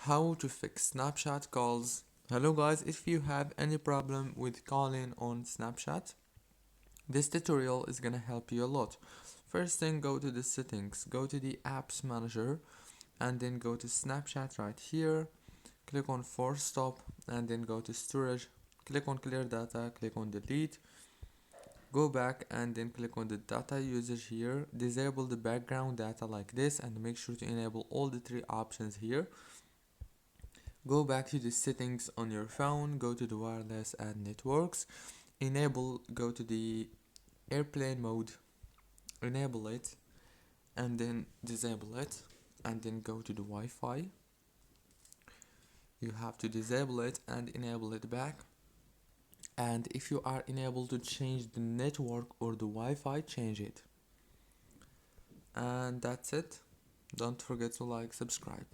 How to fix Snapchat calls. Hello guys, if you have any problem with calling on Snapchat, this tutorial is gonna help you a lot. First thing, go to the settings, go to the apps manager, and then go to Snapchat right here. Click on force stop and then go to storage. Click on clear data, click on delete. Go back and then click on the data usage here. Disable the background data like this and make sure to enable all the three options here. Go back to the settings on your phone, go to the wireless and networks, go to the airplane mode, enable it, and then disable it, and then go to the Wi-Fi. You have to disable it and enable it back. And if you are unable to change the network or the Wi-Fi, change it. And that's it. Don't forget to like, subscribe.